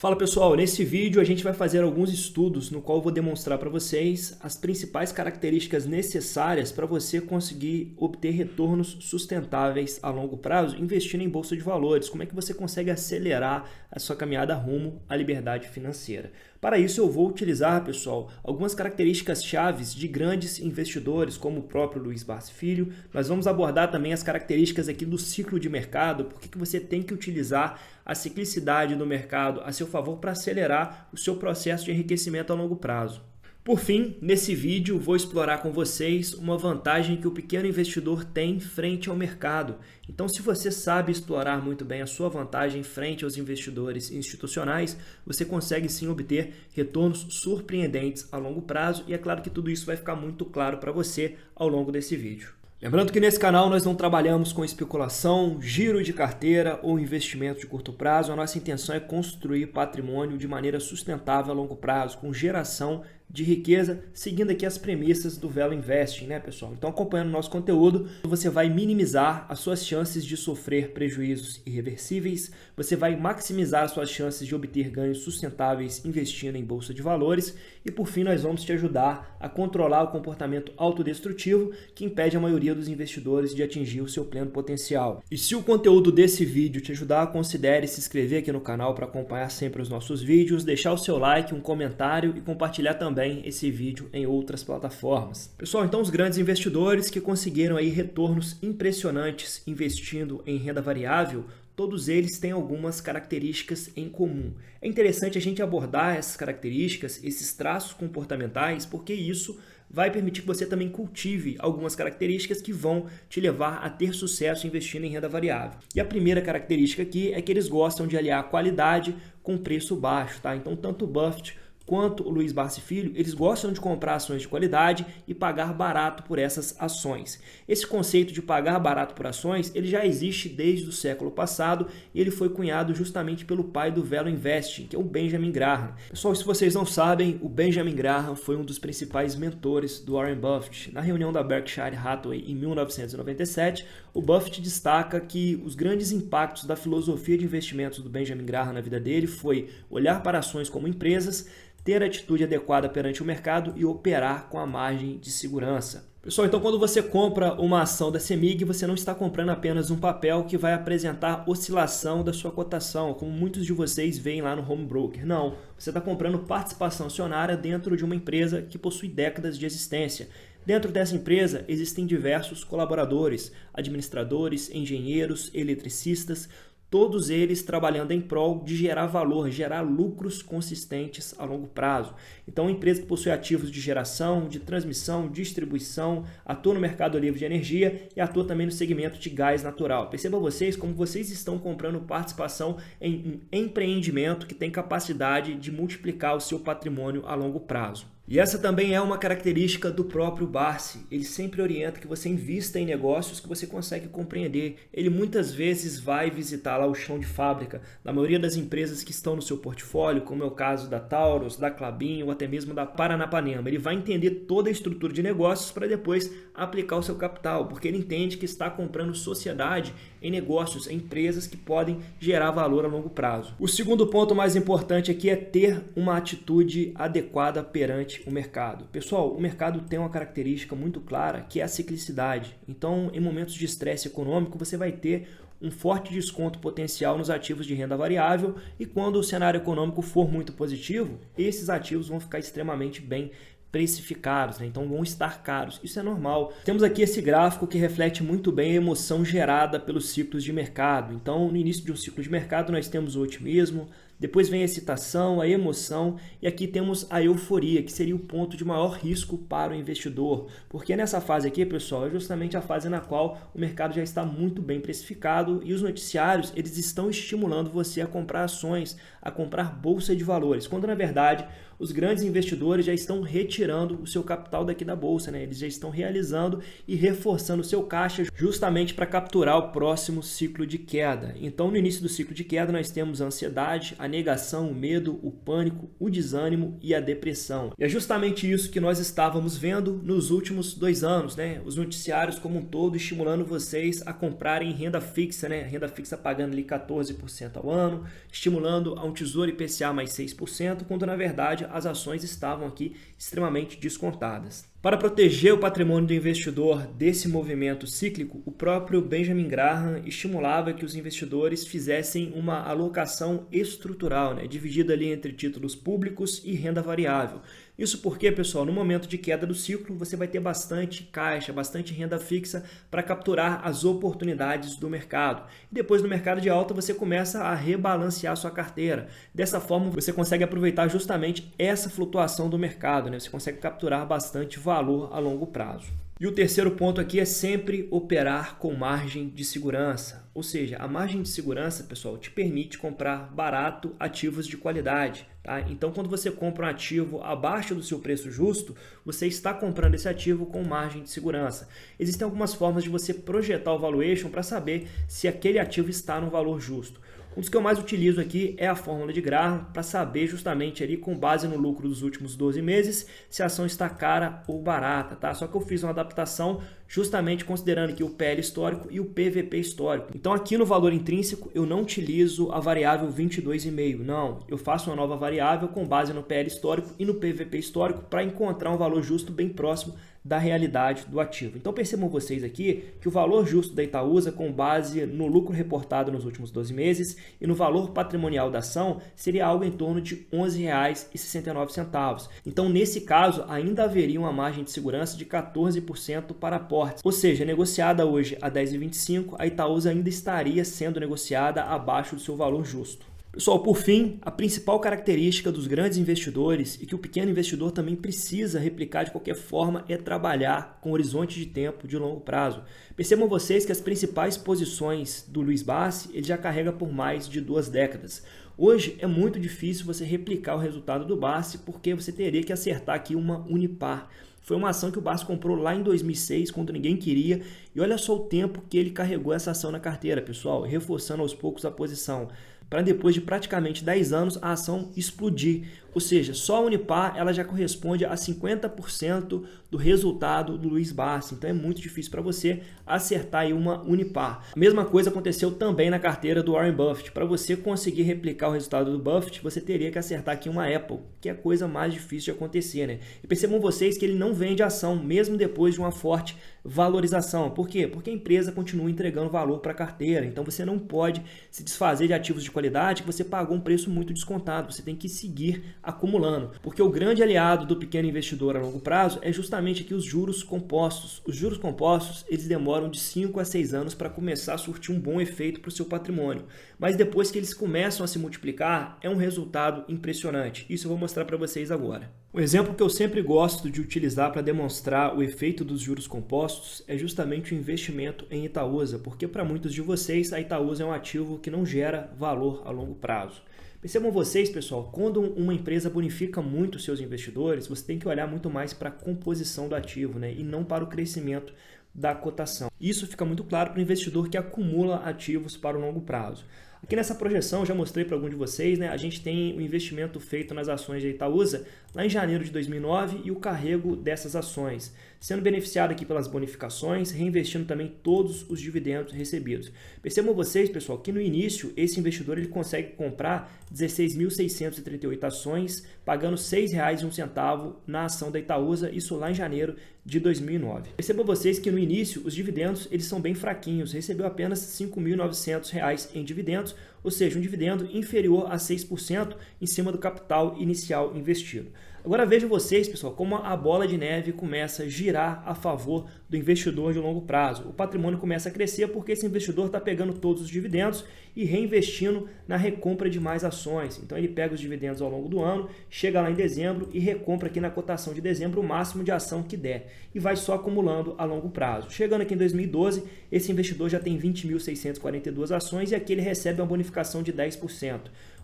Fala pessoal, nesse vídeo a gente vai fazer alguns estudos no qual eu vou demonstrar para vocês as principais características necessárias para você conseguir obter retornos sustentáveis a longo prazo investindo em bolsa de valores. Como é que você consegue acelerar a sua caminhada rumo à liberdade financeira? Para isso eu vou utilizar, pessoal, algumas características chaves de grandes investidores, como o próprio Luiz Barsi Filho. Nós vamos abordar também as características aqui do ciclo de mercado, porque você tem que utilizar a ciclicidade do mercado a seu favor para acelerar o seu processo de enriquecimento a longo prazo. Por fim, nesse vídeo vou explorar com vocês uma vantagem que o pequeno investidor tem frente ao mercado. Então, se você sabe explorar muito bem a sua vantagem frente aos investidores institucionais, você consegue sim obter retornos surpreendentes a longo prazo e é claro que tudo isso vai ficar muito claro para você ao longo desse vídeo. Lembrando que nesse canal nós não trabalhamos com especulação, giro de carteira ou investimento de curto prazo. A nossa intenção é construir patrimônio de maneira sustentável a longo prazo, com geração de riqueza, seguindo aqui as premissas do Velo Investing, né, pessoal? Então, acompanhando o nosso conteúdo, você vai minimizar as suas chances de sofrer prejuízos irreversíveis, você vai maximizar as suas chances de obter ganhos sustentáveis investindo em bolsa de valores e, por fim, nós vamos te ajudar a controlar o comportamento autodestrutivo que impede a maioria dos investidores de atingir o seu pleno potencial. E se o conteúdo desse vídeo te ajudar, considere se inscrever aqui no canal para acompanhar sempre os nossos vídeos, deixar o seu like, um comentário e compartilhar também esse vídeo em outras plataformas. Pessoal, então os grandes investidores que conseguiram aí retornos impressionantes investindo em renda variável, todos eles têm algumas características em comum. É interessante a gente abordar essas características, esses traços comportamentais, porque isso vai permitir que você também cultive algumas características que vão te levar a ter sucesso investindo em renda variável. E a primeira característica aqui é que eles gostam de aliar qualidade com preço baixo, tá? Então, tanto o Buffett quanto o Luiz Barsi Filho, eles gostam de comprar ações de qualidade e pagar barato por essas ações. Esse conceito de pagar barato por ações, ele já existe desde o século passado e ele foi cunhado justamente pelo pai do Velo Investing, que é o Benjamin Graham. Pessoal, se vocês não sabem, o Benjamin Graham foi um dos principais mentores do Warren Buffett. Na reunião da Berkshire Hathaway em 1997, o Buffett destaca que os grandes impactos da filosofia de investimentos do Benjamin Graham na vida dele foi olhar para ações como empresas, ter atitude adequada perante o mercado e operar com a margem de segurança. Pessoal, então quando você compra uma ação da CEMIG, você não está comprando apenas um papel que vai apresentar oscilação da sua cotação, como muitos de vocês veem lá no home broker. Não, você está comprando participação acionária dentro de uma empresa que possui décadas de existência. Dentro dessa empresa existem diversos colaboradores, administradores, engenheiros, eletricistas, todos eles trabalhando em prol de gerar valor, gerar lucros consistentes a longo prazo. Então, uma empresa que possui ativos de geração, de transmissão, distribuição, atua no mercado livre de energia e atua também no segmento de gás natural. Percebam vocês como vocês estão comprando participação em um empreendimento que tem capacidade de multiplicar o seu patrimônio a longo prazo. E essa também é uma característica do próprio Barsi. Ele sempre orienta que você invista em negócios que você consegue compreender. Ele muitas vezes vai visitar lá o chão de fábrica da maioria das empresas que estão no seu portfólio, como é o caso da Taurus, da Klabin ou até mesmo da Paranapanema. Ele vai entender toda a estrutura de negócios para depois aplicar o seu capital, porque ele entende que está comprando sociedade em negócios, em empresas que podem gerar valor a longo prazo. O segundo ponto mais importante aqui é ter uma atitude adequada perante o mercado. Pessoal, o mercado tem uma característica muito clara que é a ciclicidade. Então, em momentos de estresse econômico, você vai ter um forte desconto potencial nos ativos de renda variável e quando o cenário econômico for muito positivo, esses ativos vão ficar extremamente bem precificados, né? Então vão estar caros. Isso é normal. Temos aqui esse gráfico que reflete muito bem a emoção gerada pelos ciclos de mercado. Então, no início de um ciclo de mercado, nós temos o otimismo, depois vem a excitação, a emoção e aqui temos a euforia, que seria o ponto de maior risco para o investidor. Porque nessa fase aqui, pessoal, é justamente a fase na qual o mercado já está muito bem precificado e os noticiários, eles estão estimulando você a comprar ações, a comprar bolsa de valores, quando na verdade os grandes investidores já estão retirando o seu capital daqui da bolsa, né? Eles já estão realizando e reforçando o seu caixa justamente para capturar o próximo ciclo de queda. Então, no início do ciclo de queda, nós temos a ansiedade, a negação, o medo, o pânico, o desânimo e a depressão. E é justamente isso que nós estávamos vendo nos últimos 2 anos, né? Os noticiários como um todo estimulando vocês a comprarem renda fixa, né? Renda fixa pagando ali 14% ao ano, estimulando a um tesouro IPCA mais 6%, quando na verdade as ações estavam aqui extremamente descontadas. Para proteger o patrimônio do investidor desse movimento cíclico, o próprio Benjamin Graham estimulava que os investidores fizessem uma alocação estrutural, né, dividida ali entre títulos públicos e renda variável. Isso porque, pessoal, no momento de queda do ciclo, você vai ter bastante caixa, bastante renda fixa para capturar as oportunidades do mercado. E depois, no mercado de alta, você começa a rebalancear sua carteira. Dessa forma, você consegue aproveitar justamente essa flutuação do mercado, né? Você consegue capturar bastante valor a longo prazo. E o terceiro ponto aqui é sempre operar com margem de segurança. Ou seja, a margem de segurança, pessoal, te permite comprar barato ativos de qualidade. Tá? Então, quando você compra um ativo abaixo do seu preço justo, você está comprando esse ativo com margem de segurança. Existem algumas formas de você projetar o valuation para saber se aquele ativo está no valor justo. Um dos que eu mais utilizo aqui é a fórmula de Graham para saber justamente ali com base no lucro dos últimos 12 meses se a ação está cara ou barata, tá? Só que eu fiz uma adaptação justamente considerando aqui o PL histórico e o PVP histórico. Então aqui no valor intrínseco eu não utilizo a variável 22,5, não. Eu faço uma nova variável com base no PL histórico e no PVP histórico para encontrar um valor justo bem próximo da realidade do ativo. Então percebam vocês aqui que o valor justo da Itaúsa com base no lucro reportado nos últimos 12 meses e no valor patrimonial da ação seria algo em torno de R$ 11,69. Então nesse caso ainda haveria uma margem de segurança de 14% para aportes. Ou seja, negociada hoje a R$ 10,25, a Itaúsa ainda estaria sendo negociada abaixo do seu valor justo. Pessoal, por fim, a principal característica dos grandes investidores e que o pequeno investidor também precisa replicar de qualquer forma é trabalhar com horizonte de tempo de longo prazo. Percebam vocês que as principais posições do Luiz Bassi ele já carrega por mais de 2 décadas. Hoje é muito difícil você replicar o resultado do Bassi porque você teria que acertar aqui uma Unipar. Foi uma ação que o Bassi comprou lá em 2006, quando ninguém queria. E olha só o tempo que ele carregou essa ação na carteira, pessoal, reforçando aos poucos a posição. Para depois de praticamente 10 anos a ação explodir. Ou seja, só a Unipar ela já corresponde a 50% do resultado do Luiz Bassi. Então é muito difícil para você acertar aí uma Unipar. A mesma coisa aconteceu também na carteira do Warren Buffett. Para você conseguir replicar o resultado do Buffett, você teria que acertar aqui uma Apple, que é a coisa mais difícil de acontecer, né? E percebam vocês que ele não vende ação, mesmo depois de uma forte valorização. Por quê? Porque a empresa continua entregando valor para a carteira. Então você não pode se desfazer de ativos de qualidade que você pagou um preço muito descontado. Você tem que seguir acumulando. Porque o grande aliado do pequeno investidor a longo prazo é justamente aqui os juros compostos. Os juros compostos, eles demoram de 5 a 6 anos para começar a surtir um bom efeito para o seu patrimônio. Mas depois que eles começam a se multiplicar, é um resultado impressionante. Isso eu vou mostrar para vocês agora. Um exemplo que eu sempre gosto de utilizar para demonstrar o efeito dos juros compostos é justamente o investimento em Itaúsa, porque para muitos de vocês a Itaúsa é um ativo que não gera valor a longo prazo. Percebam vocês, pessoal, quando uma empresa bonifica muito os seus investidores, você tem que olhar muito mais para a composição do ativo, né, e não para o crescimento da cotação. Isso fica muito claro para o investidor que acumula ativos para o longo prazo. Aqui nessa projeção, eu já mostrei para algum de vocês, né? A gente tem o investimento feito nas ações da Itaúsa lá em janeiro de 2009 e o carrego dessas ações, sendo beneficiado aqui pelas bonificações, reinvestindo também todos os dividendos recebidos. Percebam vocês, pessoal, que no início esse investidor ele consegue comprar 16.638 ações, pagando R$ 6,01 na ação da Itaúsa, isso lá em janeiro de 2009. Percebam vocês que no início os dividendos eles são bem fraquinhos, recebeu apenas R$ 5.900 em dividendos, ou seja, um dividendo inferior a 6% em cima do capital inicial investido. Agora vejam vocês, pessoal, como a bola de neve começa a girar a favor do investidor de longo prazo. O patrimônio começa a crescer porque esse investidor está pegando todos os dividendos e reinvestindo na recompra de mais ações. Então ele pega os dividendos ao longo do ano, chega lá em dezembro e recompra aqui na cotação de dezembro o máximo de ação que der e vai só acumulando a longo prazo. Chegando aqui em 2012, esse investidor já tem 20.642 ações e aqui ele recebe uma bonificação de 10%.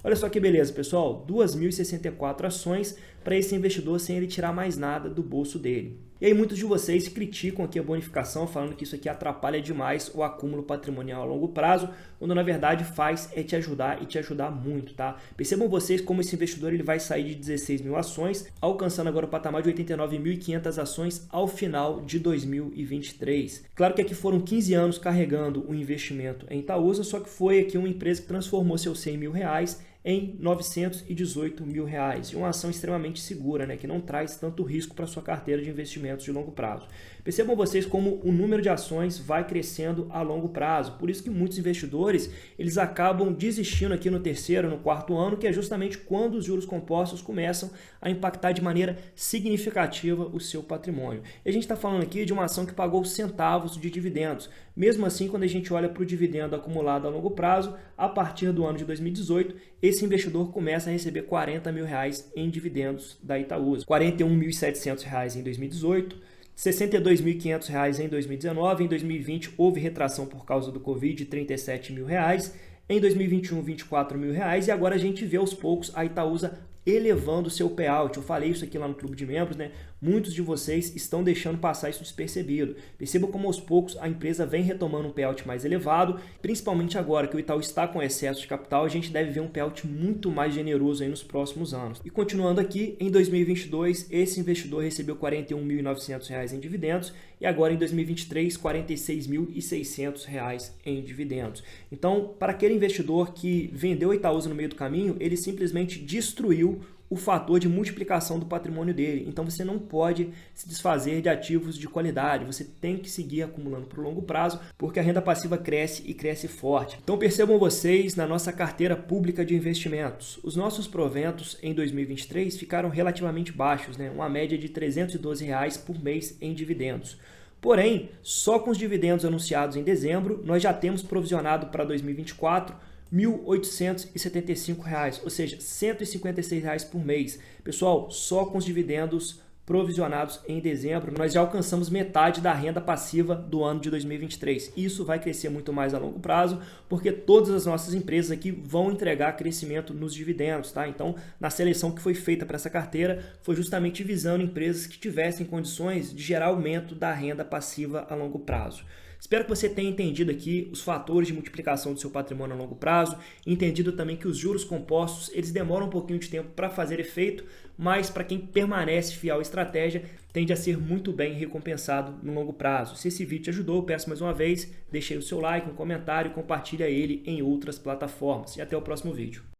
Olha só que beleza, pessoal, 2.064 ações para esse investidor sem ele tirar mais nada do bolso dele. E aí muitos de vocês criticam aqui a bonificação, falando que isso aqui atrapalha demais o acúmulo patrimonial a longo prazo, quando na verdade faz é te ajudar e te ajudar muito, tá? Percebam vocês como esse investidor ele vai sair de 16 mil ações, alcançando agora o patamar de 89.500 ações ao final de 2023. Claro que aqui foram 15 anos carregando o investimento em Itaúsa, só que foi aqui uma empresa que transformou seus 100 mil reais em 918 mil reais, e uma ação extremamente segura, né, que não traz tanto risco para sua carteira de investimentos de longo prazo. Percebam vocês como o número de ações vai crescendo a longo prazo, por isso que muitos investidores eles acabam desistindo aqui no terceiro, no quarto ano, que é justamente quando os juros compostos começam a impactar de maneira significativa o seu patrimônio. E a gente está falando aqui de uma ação que pagou centavos de dividendos. Mesmo assim, quando a gente olha para o dividendo acumulado a longo prazo, a partir do ano de 2018, esse investidor começa a receber 40 mil reais em dividendos da Itaúsa. 41.700 reais em 2018, 62.500 reais em 2019, em 2020 houve retração por causa do Covid de 37 mil reais, em 2021 24 mil reais, e agora a gente vê aos poucos a Itaúsa elevando o seu payout. Eu falei isso aqui lá no clube de membros, né? Muitos de vocês estão deixando passar isso despercebido. Perceba como aos poucos a empresa vem retomando um payout mais elevado, principalmente agora que o Itaú está com excesso de capital, a gente deve ver um payout muito mais generoso aí nos próximos anos. E continuando aqui, em 2022, esse investidor recebeu R$ 41.900 em dividendos e agora em 2023, R$ 46.600 em dividendos. Então, para aquele investidor que vendeu a Itaúsa no meio do caminho, ele simplesmente destruiu o fator de multiplicação do patrimônio dele. Então você não pode se desfazer de ativos de qualidade, você tem que seguir acumulando para o longo prazo, porque a renda passiva cresce e cresce forte. Então percebam vocês na nossa carteira pública de investimentos, os nossos proventos em 2023 ficaram relativamente baixos, né? Uma média de R$ 312 reais por mês em dividendos. Porém, só com os dividendos anunciados em dezembro, nós já temos provisionado para 2024 R$ 1.875, ou seja, R$ 156 por mês. Pessoal, só com os dividendos provisionados em dezembro, nós já alcançamos metade da renda passiva do ano de 2023. Isso vai crescer muito mais a longo prazo, porque todas as nossas empresas aqui vão entregar crescimento nos dividendos, tá? Então, na seleção que foi feita para essa carteira, foi justamente visando empresas que tivessem condições de gerar aumento da renda passiva a longo prazo. Espero que você tenha entendido aqui os fatores de multiplicação do seu patrimônio a longo prazo, entendido também que os juros compostos eles demoram um pouquinho de tempo para fazer efeito, mas para quem permanece fiel à estratégia, tende a ser muito bem recompensado no longo prazo. Se esse vídeo te ajudou, peço mais uma vez, deixe aí o seu like, um comentário e compartilhe ele em outras plataformas. E até o próximo vídeo.